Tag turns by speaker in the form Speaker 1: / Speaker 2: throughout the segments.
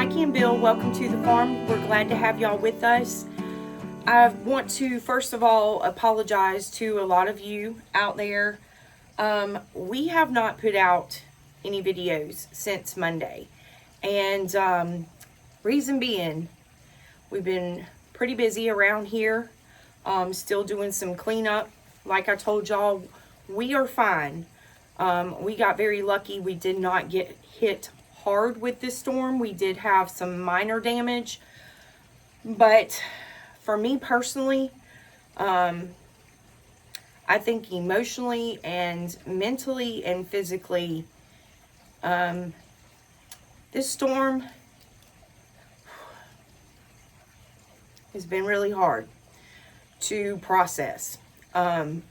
Speaker 1: Mikey and Bill, welcome to the farm. We're glad to have y'all with us. I want to first of all apologize to a lot of you out there. We have not put out any videos since Monday, and reason being, we've been pretty busy around here, still doing some cleanup. Like I told y'all, we are fine. We got very lucky. We did not get hit hard with this storm. We did have some minor damage, but for me personally, I think emotionally and mentally and physically, this storm has been really hard to process. And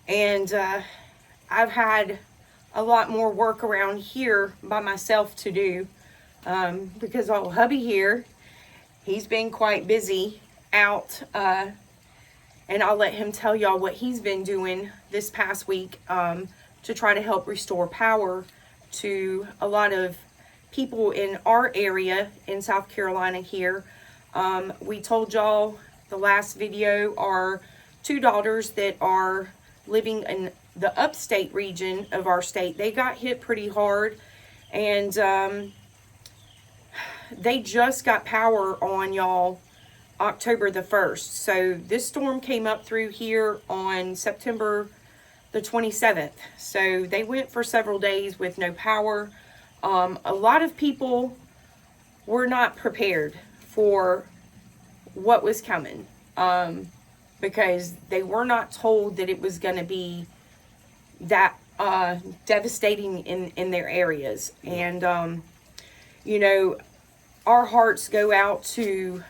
Speaker 1: I've had a lot more work around here by myself to do, because old hubby here, he's been quite busy out, and I'll let him tell y'all what he's been doing this past week to try to help restore power to a lot of people in our area in South Carolina here. We told y'all the last video, our two daughters that are living in the upstate region of our state, they got hit pretty hard, and they just got power on, y'all, October the 1st. So this storm came up through here on September the 27th. So they went for several days with no power. A lot of people were not prepared for what was coming, because they were not told that it was going to be that devastating in their areas. And you know, our hearts go out to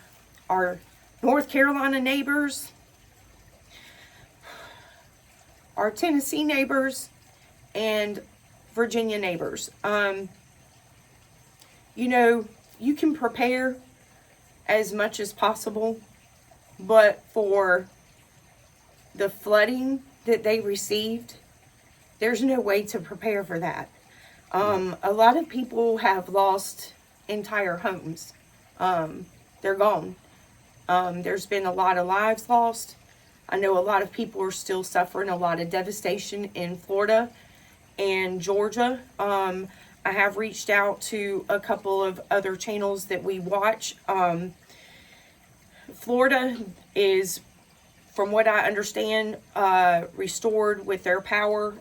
Speaker 1: our North Carolina neighbors, our Tennessee neighbors, and Virginia neighbors. You know, you can prepare as much as possible, but for the flooding that they received, there's no way to prepare for that. A lot of people have lost entire homes. They're gone. There's been a lot of lives lost. I know a lot of people are still suffering a lot of devastation in Florida and Georgia. I have reached out to a couple of other channels that we watch. Florida is, from what I understand, restored with their power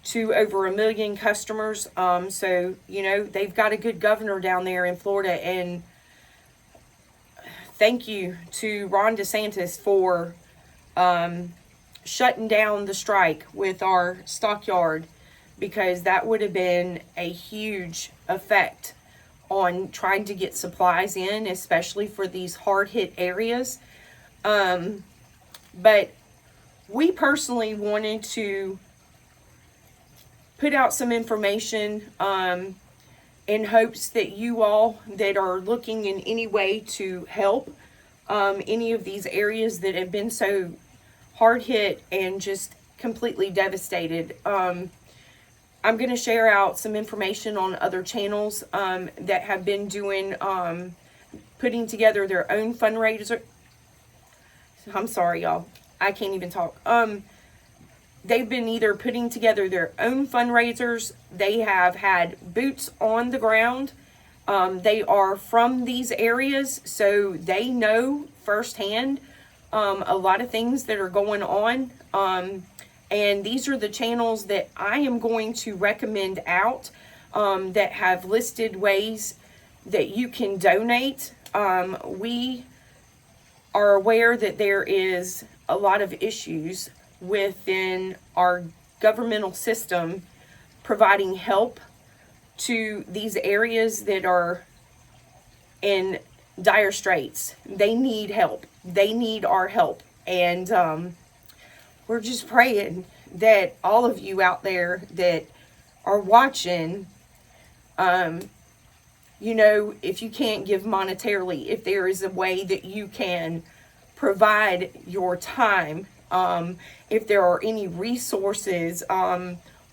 Speaker 1: to over 1 million customers. So, you know, they've got a good governor down there in Florida. And thank you to Ron DeSantis for shutting down the strike with our stockyard, because that would have been a huge effect on trying to get supplies in, especially for these hard-hit areas. But we personally wanted to put out some information in hopes that you all that are looking in any way to help any of these areas that have been so hard hit and just completely devastated. I'm going to share out some information on other channels that have been doing, putting together their own fundraiser. I'm sorry, y'all. I can't even talk. They've been either putting together their own fundraisers. They have had boots on the ground. They are from these areas, so they know firsthand a lot of things that are going on. And these are the channels that I am going to recommend out that have listed ways that you can donate. We are aware that there is a lot of issues within our governmental system providing help to these areas that are in dire straits. They need help. They need our help. And we're just praying that all of you out there that are watching, you know, if you can't give monetarily, if there is a way that you can provide your time, if there are any resources,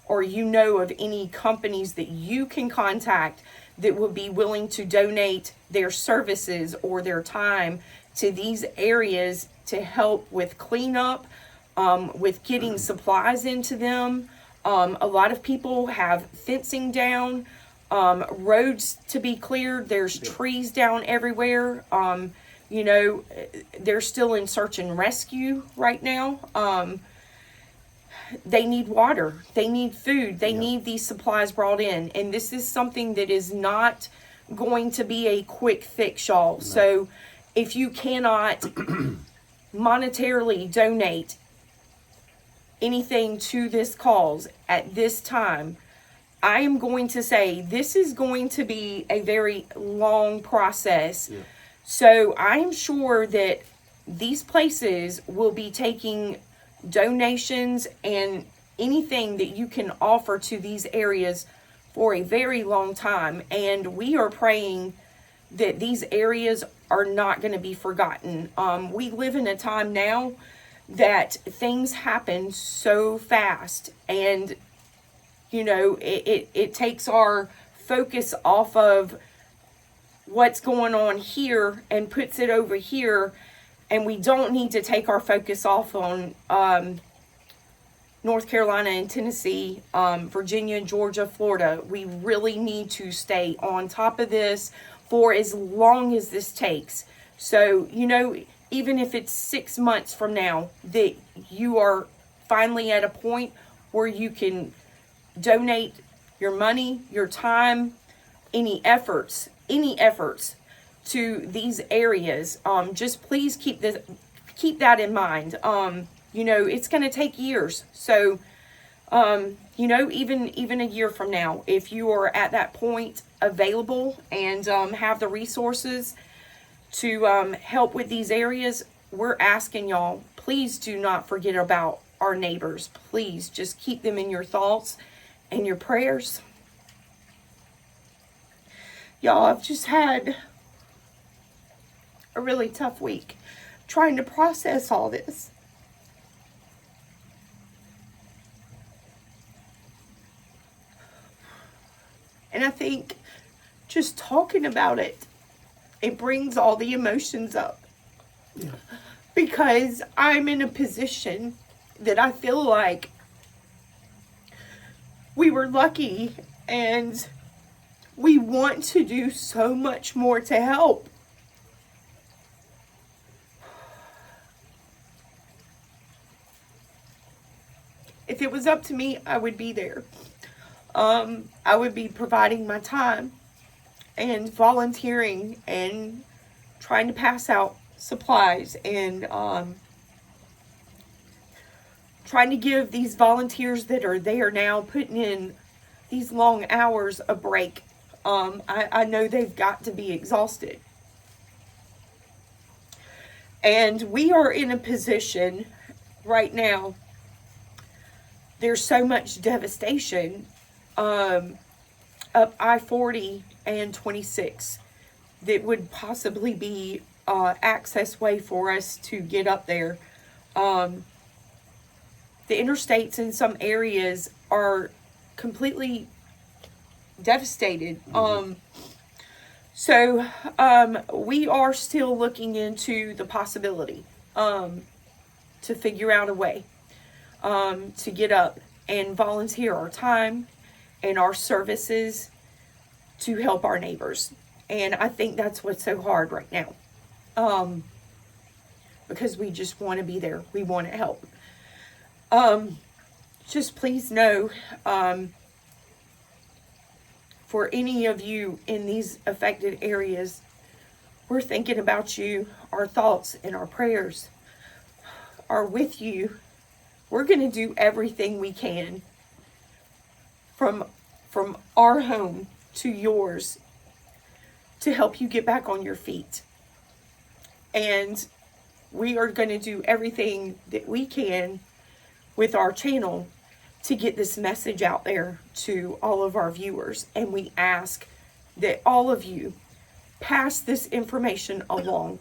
Speaker 1: or you know of any companies that you can contact that would be willing to donate their services or their time to these areas to help with cleanup, with getting supplies into them. A lot of people have fencing down, roads to be cleared. There's trees down everywhere. They're still in search and rescue right now. They need water. They need food. They need these supplies brought in. And this is something that is not going to be a quick fix, y'all. No. So if you cannot monetarily donate anything to this cause at this time, I am going to say this is going to be a very long process. Yeah. So I am sure that these places will be taking donations and anything that you can offer to these areas for a very long time. And we are praying that these areas are not going to be forgotten. We live in a time now that things happen so fast, and it takes our focus off of what's going on here and puts it over here. And we don't need to take our focus off on North Carolina and Tennessee, Virginia, Georgia, Florida. We really need to stay on top of this for as long as this takes. So, even if it's 6 months from now that you are finally at a point where you can donate your money, your time, any efforts to these areas, just please keep that in mind. It's going to take years. So, even a year from now, if you are at that point available and have the resources to help with these areas, we're asking y'all, please do not forget about our neighbors. Please just keep them in your thoughts and your prayers. Y'all, I've just had a really tough week trying to process all this. And I think just talking about it, it brings all the emotions up. Yeah. Because I'm in a position that I feel like we were lucky and we want to do so much more to help. If it was up to me, I would be there. I would be providing my time and volunteering and trying to pass out supplies and trying to give these volunteers that are there now putting in these long hours a break. I know they've got to be exhausted. And we are in a position right now, there's so much devastation up I-40 and 26 that would possibly be access way for us to get up there. The interstates in some areas are completely devastated. So we are still looking into the possibility to figure out a way to get up and volunteer our time and our services to help our neighbors. And I think that's what's so hard right now. Because we just want to be there. We want to help. Just please know, for any of you in these affected areas, we're thinking about you. Our thoughts and our prayers are with you. We're going to do everything we can from our home to yours to help you get back on your feet. And we are going to do everything that we can with our channel to get this message out there to all of our viewers. And we ask that all of you pass this information along.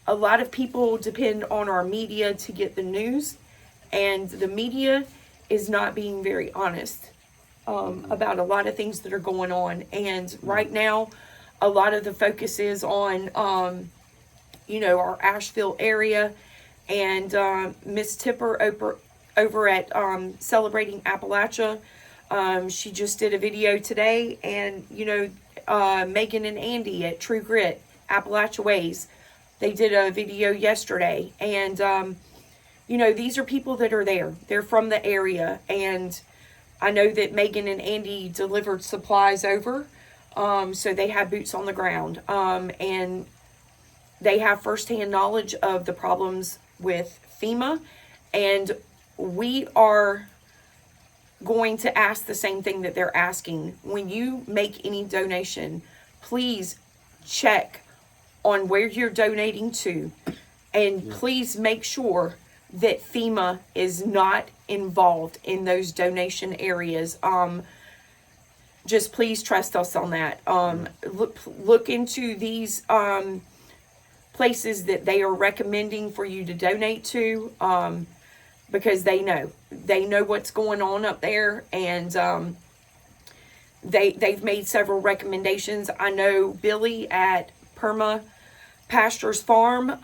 Speaker 1: A lot of people depend on our media to get the news, and the media is not being very honest about a lot of things that are going on. And right now, a lot of the focus is on, our Asheville area. And Miss Tipper over at Celebrating Appalachia, she just did a video today. And, Megan and Andy at True Grit, Appalachia Ways, they did a video yesterday. And, these are people that are there. They're from the area. And I know that Megan and Andy delivered supplies over. So they have boots on the ground. And they have firsthand knowledge of the problems with FEMA. And we are going to ask the same thing that they're asking. When you make any donation, please check on where you're donating to. And please make sure that FEMA is not involved in those donation areas. Just please trust us on that. Look into these places that they are recommending for you to donate to, because they know what's going on up there. And they've made several recommendations. I know Billy at Pastures Farm,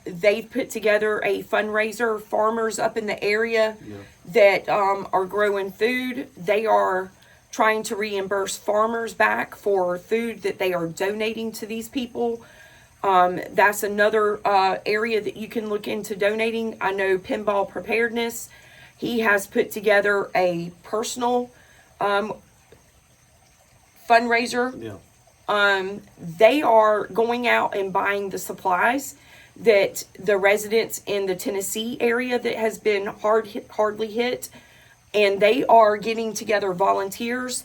Speaker 1: they've put together a fundraiser. Farmers up in the area that are growing food, they are trying to reimburse farmers back for food that they are donating to these people. That's another area that you can look into donating. I know Pinball Preparedness, he has put together a personal fundraiser.
Speaker 2: Yeah.
Speaker 1: They are going out and buying the supplies that the residents in the Tennessee area that has been hardly hit, and they are getting together volunteers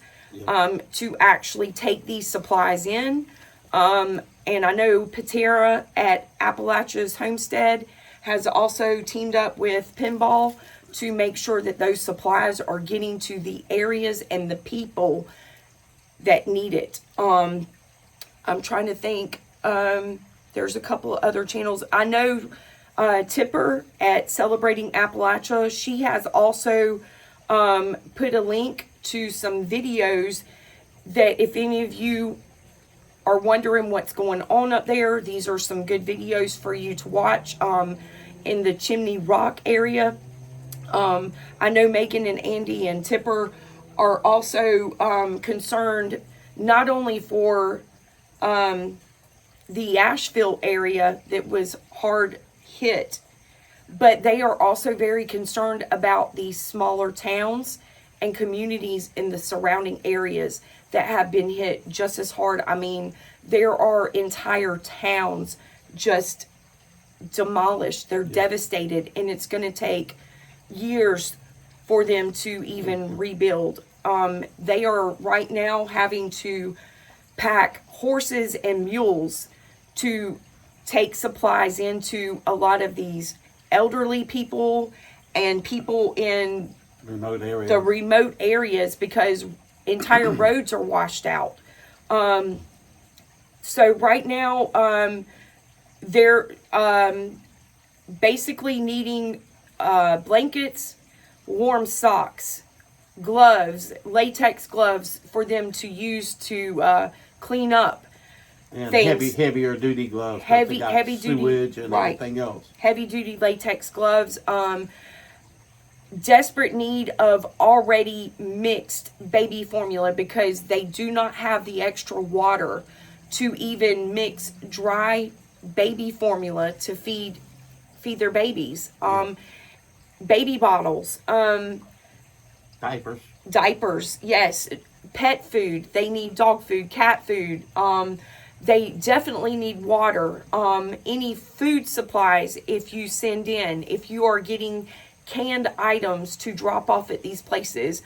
Speaker 1: to actually take these supplies in. And I know Patera at Appalachia's Homestead has also teamed up with Pinball to make sure that those supplies are getting to the areas and the people that need it. I'm trying to think. There's a couple of other channels. I know Tipper at Celebrating Appalachia, she has also put a link to some videos that if any of you are wondering what's going on up there, these are some good videos for you to watch in the Chimney Rock area. I know Megan and Andy and Tipper are also concerned not only for the Asheville area that was hard hit, but they are also very concerned about these smaller towns and communities in the surrounding areas that have been hit just as hard. I mean, there are entire towns just demolished. They're devastated, and it's going to take years for them to even rebuild. They are right now having to pack horses and mules to take supplies into a lot of these elderly people and people in the remote areas because entire roads are washed out. So right now, they're basically needing blankets, warm socks, gloves, latex gloves for them to use to clean up
Speaker 2: and
Speaker 1: things.
Speaker 2: heavier duty gloves.
Speaker 1: Heavy
Speaker 2: sewage
Speaker 1: duty,
Speaker 2: and
Speaker 1: right.
Speaker 2: everything else.
Speaker 1: Heavy duty latex gloves. Desperate need of already mixed baby formula because they do not have the extra water to even mix dry baby formula to feed their babies. Baby bottles. Diapers, yes. Pet food. They need dog food, cat food. They definitely need water. Any food supplies if you send in. If you are getting canned items to drop off at these places,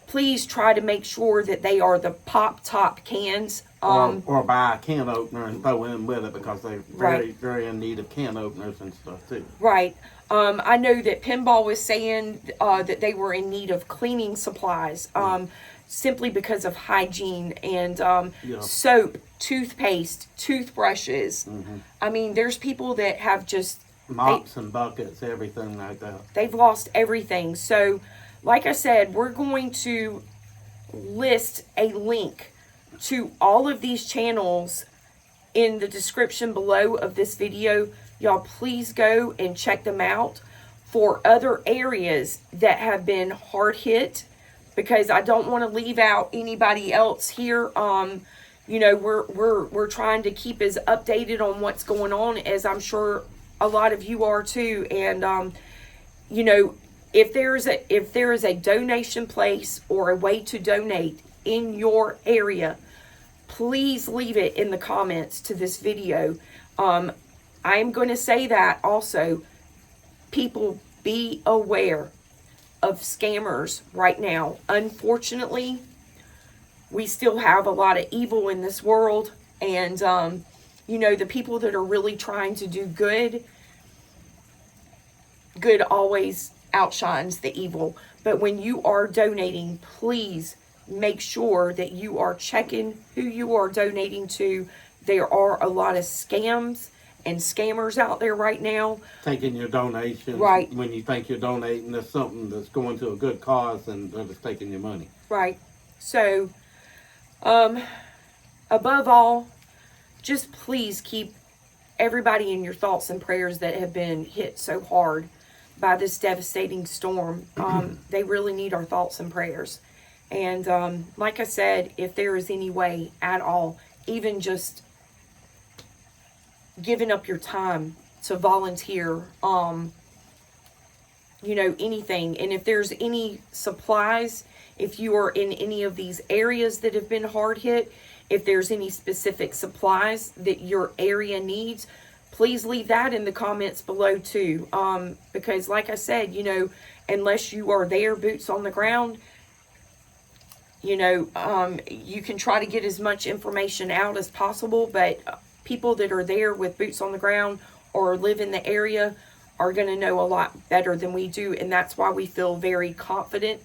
Speaker 1: please try to make sure that they are the pop-top cans.
Speaker 2: Or buy a can opener and throw in with it because they're very in need of can openers and stuff too.
Speaker 1: Right. I know that Pinball was saying that they were in need of cleaning supplies simply because of hygiene and soap, toothpaste, toothbrushes. I mean, there's people that have just
Speaker 2: mops and buckets, everything like that.
Speaker 1: They've lost everything. So, like I said, we're going to list a link to all of these channels in the description below of this video. Y'all please go and check them out for other areas that have been hard hit, because I don't want to leave out anybody else here. You know, we're trying to keep as updated on what's going on as I'm sure a lot of you are too. And you know, if there is a donation place or a way to donate in your area, please leave it in the comments to this video. I'm going to say that also, people, be aware of scammers right now. Unfortunately, we still have a lot of evil in this world, and you know, the people that are really trying to do good always outshines the evil. But when you are donating, please make sure that you are checking who you are donating to. There are a lot of scams and scammers out there right now.
Speaker 2: Taking your donations.
Speaker 1: Right.
Speaker 2: When you think you're donating to something that's going to a good cause, and they're just taking your money.
Speaker 1: Right. So, above all, just please keep everybody in your thoughts and prayers that have been hit so hard by this devastating storm. They really need our thoughts and prayers. And like I said, if there is any way at all, even just giving up your time to volunteer, you know, anything. And if there's any supplies, if you are in any of these areas that have been hard hit, if there's any specific supplies that your area needs, please leave that in the comments below too. Because like I said, you know, unless you are there, boots on the ground, you know, you can try to get as much information out as possible, but people that are there with boots on the ground or live in the area are going to know a lot better than we do. And that's why we feel very confident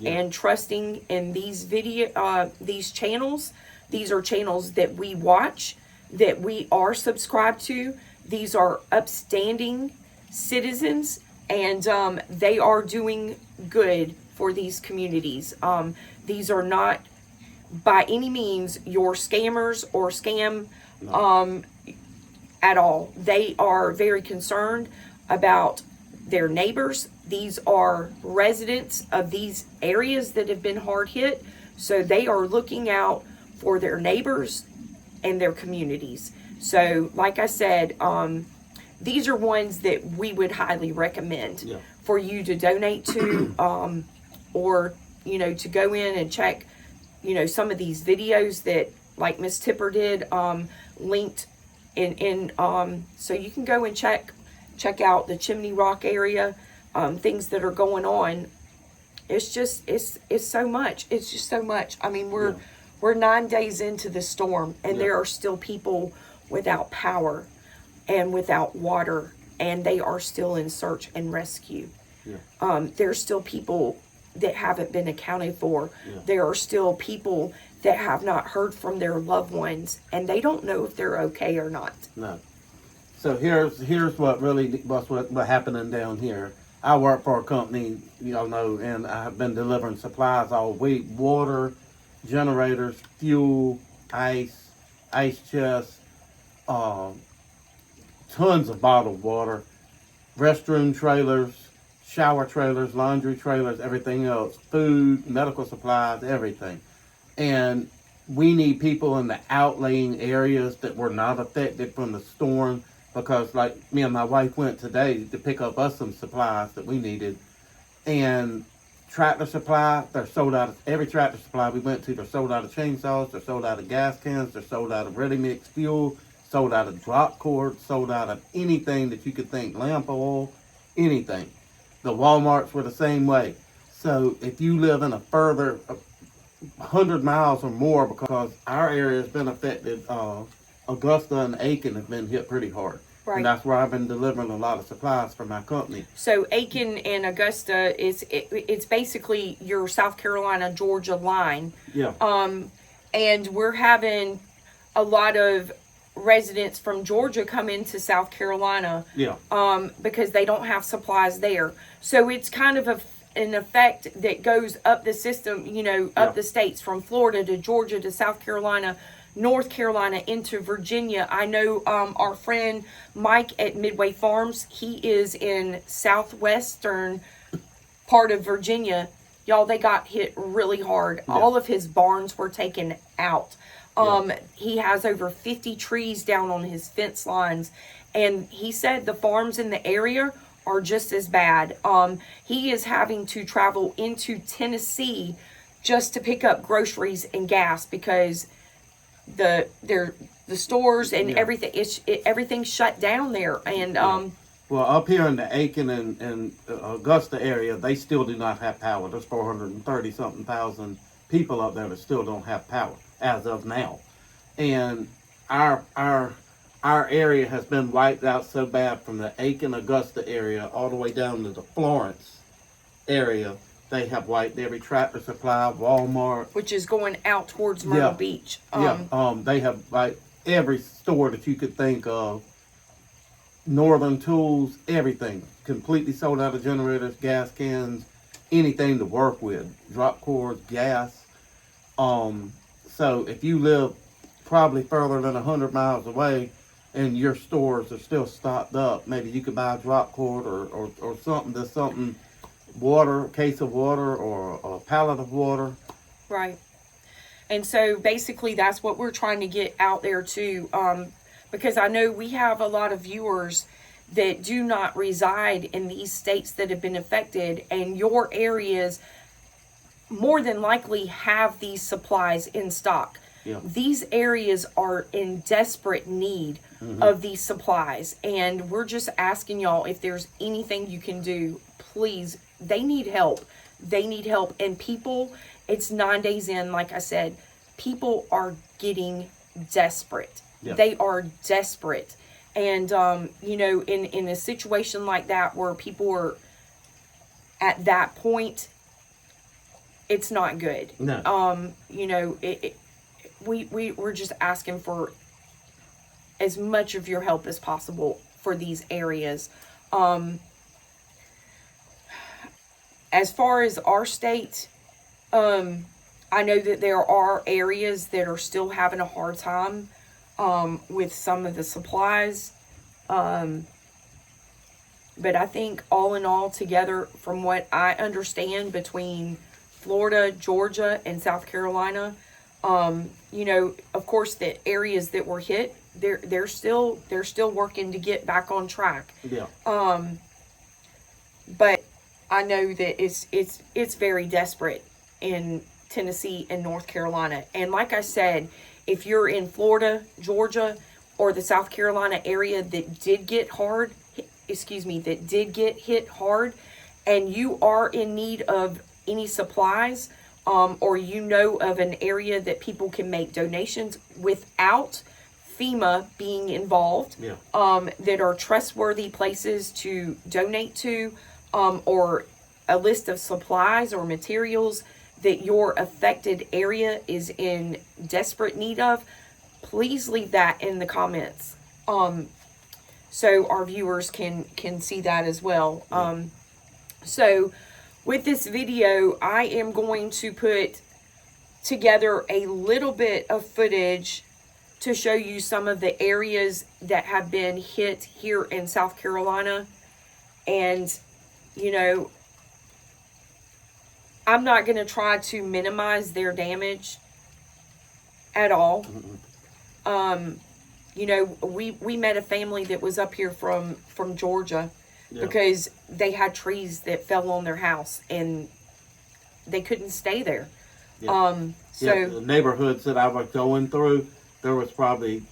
Speaker 1: and trusting in these these channels. These are channels that we watch, that we are subscribed to. These are upstanding citizens, and they are doing good for these communities. These are not by any means your scammers or scam at all. They are very concerned about their neighbors. These are residents of these areas that have been hard hit, so they are looking out for their neighbors and their communities. So like I said, these are ones that we would highly recommend for you to donate to, or you know, to go in and check, you know, some of these videos that like Miss Tipper did, linked in so you can go and check out the Chimney Rock area, things that are going on. It's just it's so much. It's just so much. I mean, we're 9 days into the storm, and there are still people without power and without water, and they are still in search and rescue. There's still people that haven't been accounted for. There are still people that have not heard from their loved ones, and they don't know if they're okay or not.
Speaker 2: No. So here's what happening down here. I work for a company, y'all know, and I've been delivering supplies all week: water, generators, fuel, ice chests, tons of bottled water, restroom trailers, shower trailers, laundry trailers, everything else, food, medical supplies, everything. And we need people in the outlying areas that were not affected from the storm, because like me and my wife went today to pick up us some supplies that we needed. And tractor supply, they're sold out of every tractor supply we went to. They're sold out of chainsaws, they're sold out of gas cans, they're sold out of ready mix fuel, sold out of drop cords, sold out of anything that you could think, lamp oil, anything. The Walmarts were the same way. So if you live in a further 100 miles or more, because our area has been affected, Augusta and Aiken have been hit pretty hard. Right. And that's where I've been delivering a lot of supplies for my company.
Speaker 1: So Aiken and Augusta it's basically your South Carolina, Georgia line. And we're having a lot of residents from Georgia come into South Carolina. Because they don't have supplies there. So it's kind of an effect that goes up the system, you know, up
Speaker 2: Yeah.
Speaker 1: the states from Florida to Georgia to South Carolina, North Carolina into Virginia. I know our friend Mike at Midway Farms, he is in southwestern part of Virginia. Y'all, they got hit really hard.
Speaker 2: Yeah.
Speaker 1: All of his barns were taken out. He has over 50 trees down on his fence lines. And he said the farms in the area are just as bad. He is having to travel into Tennessee just to pick up groceries and gas because the stores and
Speaker 2: Yeah.
Speaker 1: everything's shut down there. And
Speaker 2: Well, up here in the Aiken and Augusta area, they still do not have power. There's 430 something thousand people up there that still don't have power as of now, and our area has been wiped out so bad from the Aiken Augusta area all the way down to the Florence area. They have wiped every Tractor Supply, Walmart.
Speaker 1: which is going out towards Myrtle
Speaker 2: Yeah.
Speaker 1: Beach.
Speaker 2: They have like every store that you could think of. Northern Tools, everything completely sold out of generators, gas cans, anything to work with, drop cords, gas. So if you live probably further than 100 miles away and your stores are still stocked up, maybe you could buy a drop cord or something, water, a case of water or a pallet of water.
Speaker 1: Right. And so basically that's what we're trying to get out there too. Because I know we have a lot of viewers that do not reside in these states that have been affected, and your areas more than likely have these supplies in stock.
Speaker 2: Yeah.
Speaker 1: These areas are in desperate need of these supplies, and we're just asking y'all if there's anything you can do. Please, they need help. They need help. And people, it's 9 days in, like I said, people are getting desperate.
Speaker 2: Yeah.
Speaker 1: They are desperate. And, you know, in a situation like that where people are at that point, it's not good.
Speaker 2: No.
Speaker 1: You know, we're just asking for as much of your help as possible for these areas. As far as our state, I know that there are areas that are still having a hard time with some of the supplies. But I think all in all together, from what I understand, between Florida, Georgia, and South Carolina, you know, of course, the areas that were hit, they're still working to get back on track.
Speaker 2: Yeah.
Speaker 1: But I know that it's very desperate in Tennessee and North Carolina. And like I said, if you're in Florida, Georgia, or the South Carolina area that did get hit hard, and you are in need of any supplies, or you know of an area that people can make donations without FEMA being involved,
Speaker 2: Yeah.
Speaker 1: that are trustworthy places to donate to, or a list of supplies or materials that your affected area is in desperate need of, please leave that in the comments, so our viewers can see that as well. So with this video, I am going to put together a little bit of footage to show you some of the areas that have been hit here in South Carolina. And, you know, I'm not going to try to minimize their damage at all. You know, we met a family that was up here from Georgia,
Speaker 2: Yeah.
Speaker 1: because they had trees that fell on their house and they couldn't stay there.
Speaker 2: Yeah.
Speaker 1: So
Speaker 2: the neighborhoods that I was going through, there was probably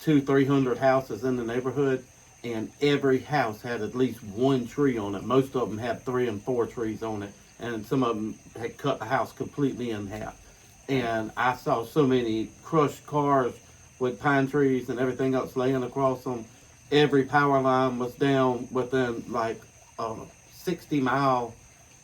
Speaker 2: 200-300 houses in the neighborhood, and every house had at least one tree on it. Most of them had 3 and 4 trees on it, and some of them had cut the house completely in half. And I saw so many crushed cars with pine trees and everything else laying across them. Every power line was down within like a 60-mile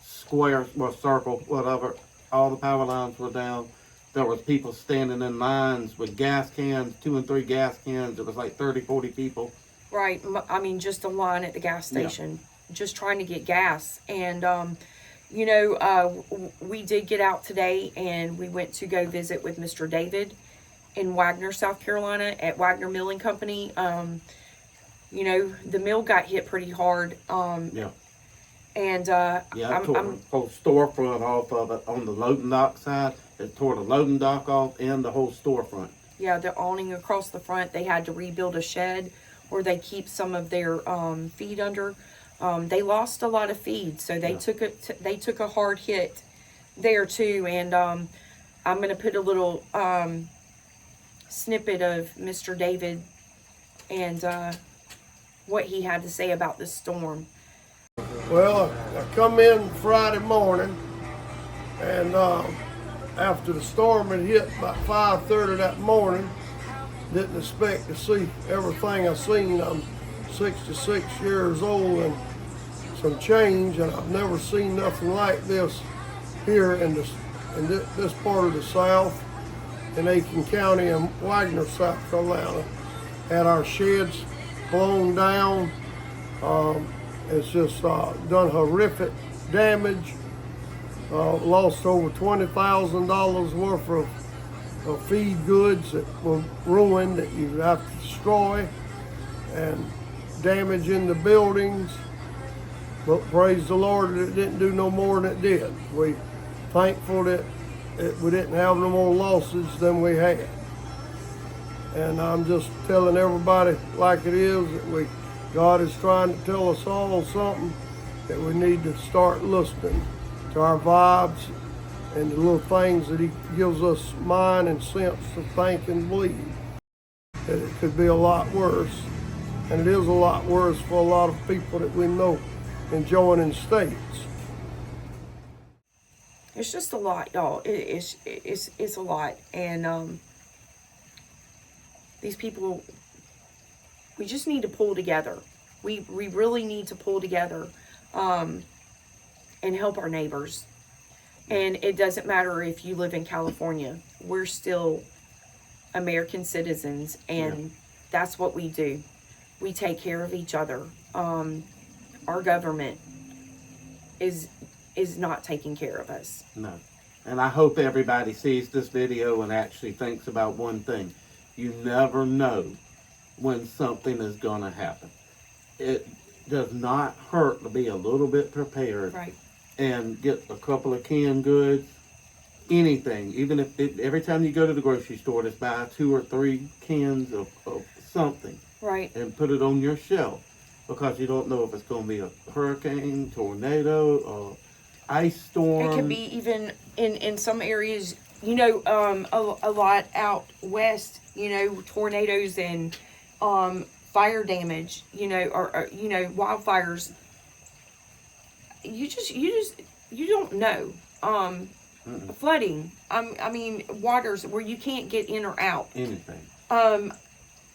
Speaker 2: square or circle, whatever. All the power lines were down. There was people standing in lines with gas cans, 2 and 3 gas cans. It was like 30, 40 people.
Speaker 1: right, I mean, just a line at the gas station, just trying to get gas. And You know, we did get out today and we went to go visit with Mr. David in Wagner, South Carolina at Wagner Milling Company. You know, the mill got hit pretty hard.
Speaker 2: Yeah.
Speaker 1: And
Speaker 2: Yeah, it tore the whole storefront off of it on the loading dock side. It tore the loading dock off and the whole storefront.
Speaker 1: Yeah, the awning across the front. They had to rebuild a shed where they keep some of their feed under. They lost a lot of feed, so they took a hard hit there too. And I'm gonna put a little snippet of Mr. David and what he had to say about the storm.
Speaker 3: Well, I come in Friday morning, and after the storm had hit about 5:30 that morning, didn't expect to see everything I seen. I'm 66 years old and some change, and I've never seen nothing like this here in this part of the South, in Aiken County and Wagner, South Carolina. Had our sheds blown down. It's just done horrific damage. Lost over $20,000 worth of feed goods that were ruined that you have to destroy, and damage in the buildings. But praise the Lord that it didn't do no more than it did. We thankful that we didn't have no more losses than we had. And I'm just telling everybody like it is that God is trying to tell us all something, that we need to start listening to our vibes and the little things that He gives us mind and sense to think and believe. That it could be a lot worse, and it is a lot worse for a lot of people that we know in joining states.
Speaker 1: It's just a lot, y'all. It's a lot, and these people, we just need to pull together. We really need to pull together and help our neighbors. And it doesn't matter if you live in California. We're still American citizens, and that's what we do. We take care of each other. Our government is not taking care of us.
Speaker 2: No. And I hope everybody sees this video and actually thinks about one thing. You never know when something is going to happen. It does not hurt to be a little bit prepared.
Speaker 1: Right.
Speaker 2: And get a couple of canned goods, anything. Even if every time you go to the grocery store, just buy 2 or 3 cans of something.
Speaker 1: Right.
Speaker 2: And put it on your shelf, because you don't know if it's going to be a hurricane, tornado, or ice storm.
Speaker 1: It could be even in some areas, you know, a lot out west, you know, tornadoes and fire damage, you know, or you know, wildfires. You don't know. Flooding. I mean, waters where you can't get in or out.
Speaker 2: Anything.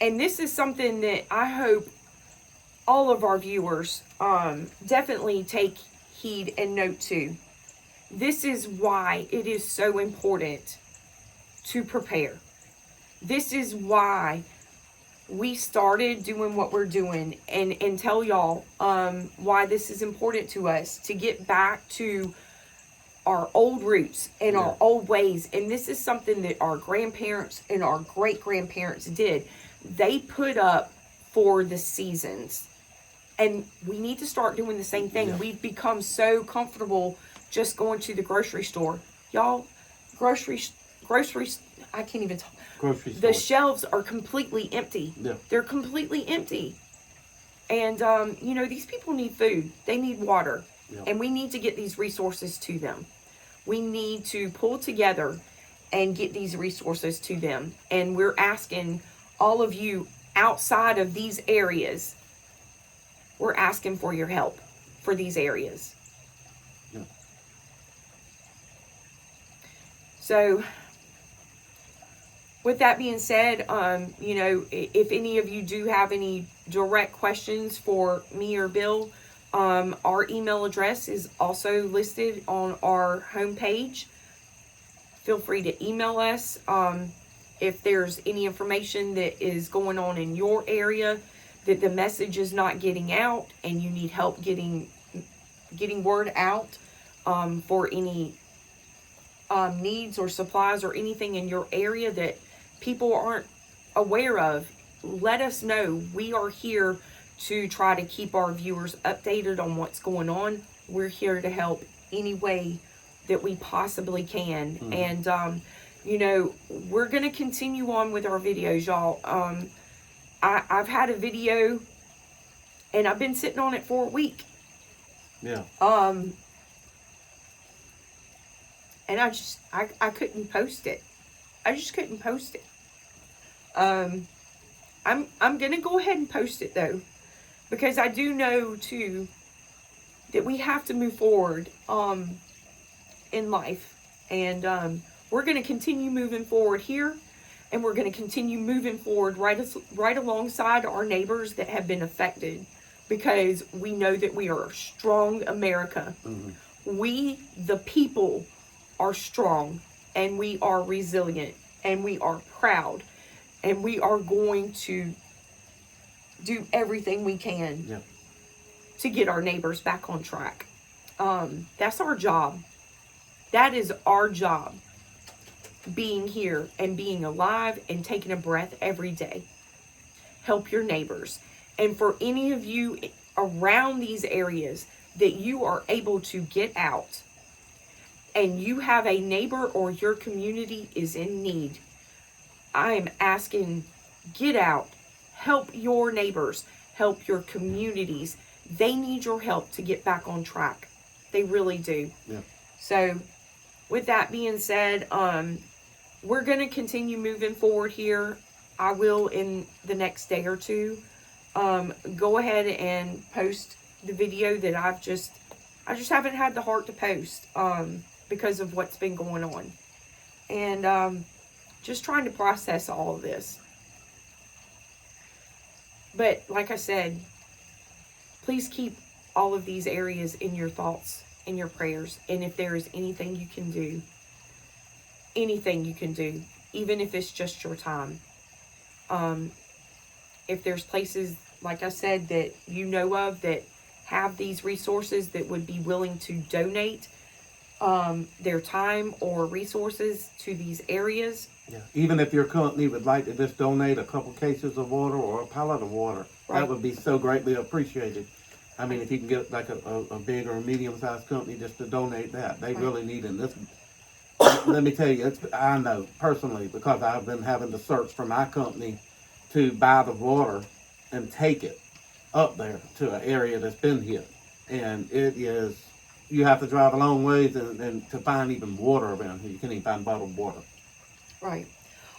Speaker 1: And this is something that I hope all of our viewers definitely take heed and note to. This is why it is so important to prepare. This is why we started doing what we're doing, and tell y'all why this is important to us, to get back to our old roots and our old ways. And this is something that our grandparents and our great-grandparents did. They put up for the seasons, and we need to start doing the same thing. We've become so comfortable just going to the grocery store. Y'all, groceries, I can't even talk.
Speaker 2: Grocery store.
Speaker 1: The shelves are completely empty.
Speaker 2: Yeah.
Speaker 1: They're completely empty. And, you know, these people need food. They need water.
Speaker 2: Yeah.
Speaker 1: And we need to get these resources to them. We need to pull together and get these resources to them. And we're asking all of you outside of these areas, we're asking for your help for these areas.
Speaker 2: Yeah.
Speaker 1: So, with that being said, you know, if any of you do have any direct questions for me or Bill, our email address is also listed on our homepage. Feel free to email us if there's any information that is going on in your area that the message is not getting out and you need help getting word out. for any needs or supplies or anything in your area that people aren't aware of, let us know. We are here to try to keep our viewers updated on what's going on. We're here to help any way that we possibly can. And, you know, we're going to continue on with our videos, y'all. I've had a video and I've been sitting on it for a week.
Speaker 2: Yeah.
Speaker 1: And I couldn't post it. I just couldn't post it. I'm going to go ahead and post it though, because I do know too that we have to move forward in life, and we're going to continue moving forward here, and we're going to continue moving forward right alongside our neighbors that have been affected, because we know that we are a strong America. We, the people, are strong, and we are resilient, and we are proud, and we are going to do everything we can to get our neighbors back on track. That's our job. That is our job, being here and being alive and taking a breath every day. Help your neighbors. And for any of you around these areas that you are able to get out and you have a neighbor or your community is in need, I am asking, get out, help your neighbors, help your communities. They need your help to get back on track. They really do.
Speaker 2: Yeah.
Speaker 1: So with that being said, we're going to continue moving forward here. I will, in the next day or two, go ahead and post the video that I just haven't had the heart to post, because of what's been going on. And, just trying to process all of this. But like I said, please keep all of these areas in your thoughts, in your prayers. And if there is anything you can do, even if it's just your time. If there's places, like I said, that you know of that have these resources that would be willing to donate their time or resources to these areas.
Speaker 2: Yeah. Even if your company would like to just donate a couple cases of water or a pallet of water,
Speaker 1: Right.
Speaker 2: that would be so greatly appreciated. I mean, if you can get like a big or medium-sized company just to donate that, they really need it. This, let me tell you, I know personally, because I've been having to search for my company to buy the water and take it up there to an area that's been hit. And it is, you have to drive a long ways and to find even water around here. You can't even find bottled water.
Speaker 1: Right.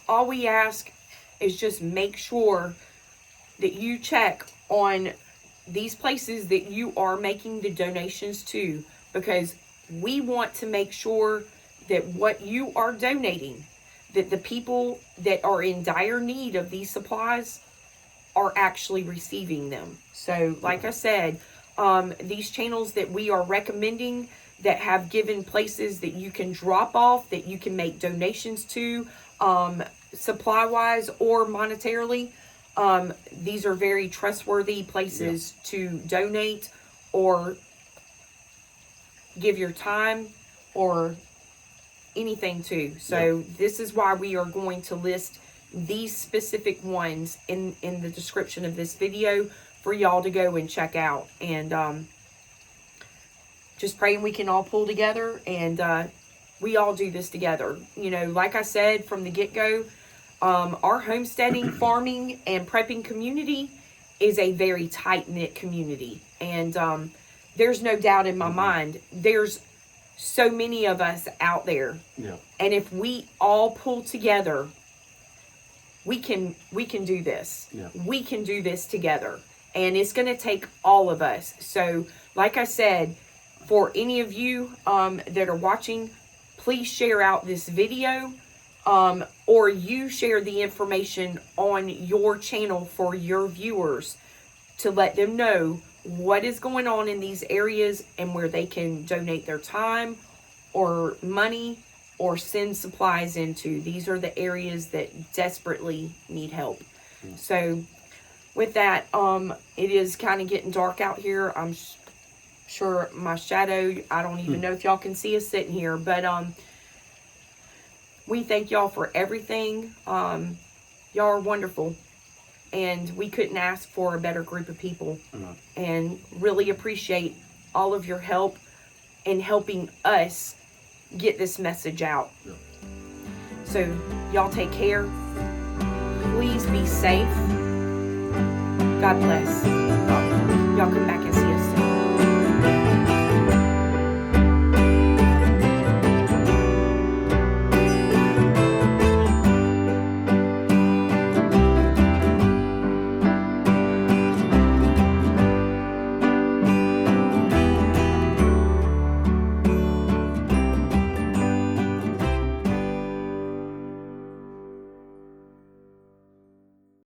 Speaker 1: All we ask is just make sure that you check on these places that you are making the donations to, because we want to make sure that what you are donating, that the people that are in dire need of these supplies are actually receiving them. So like I said, these channels that we are recommending that have given places that you can drop off, that you can make donations to, supply-wise or monetarily. These are very trustworthy places to donate or give your time or anything to. So this is why we are going to list these specific ones in the description of this video for y'all to go and check out. And just praying we can all pull together and we all do this together. You know, like I said from the get-go, our homesteading, farming, and prepping community is a very tight-knit community. And there's no doubt in my mind, there's so many of us out there.
Speaker 2: Yeah.
Speaker 1: And if we all pull together, we can do this.
Speaker 2: Yeah.
Speaker 1: We can do this together. And it's going to take all of us. So, like I said, for any of you that are watching, please share out this video, or you share the information on your channel for your viewers to let them know what is going on in these areas and where they can donate their time or money or send supplies into. These are the areas that desperately need help. So with that, it is kind of getting dark out here. I'm Sure, my shadow, I don't even know if y'all can see us sitting here, but we thank y'all for everything. Y'all are wonderful, and we couldn't ask for a better group of people. And really appreciate all of your help in helping us get this message out. So y'all take care. Please be safe. God bless. Y'all come back and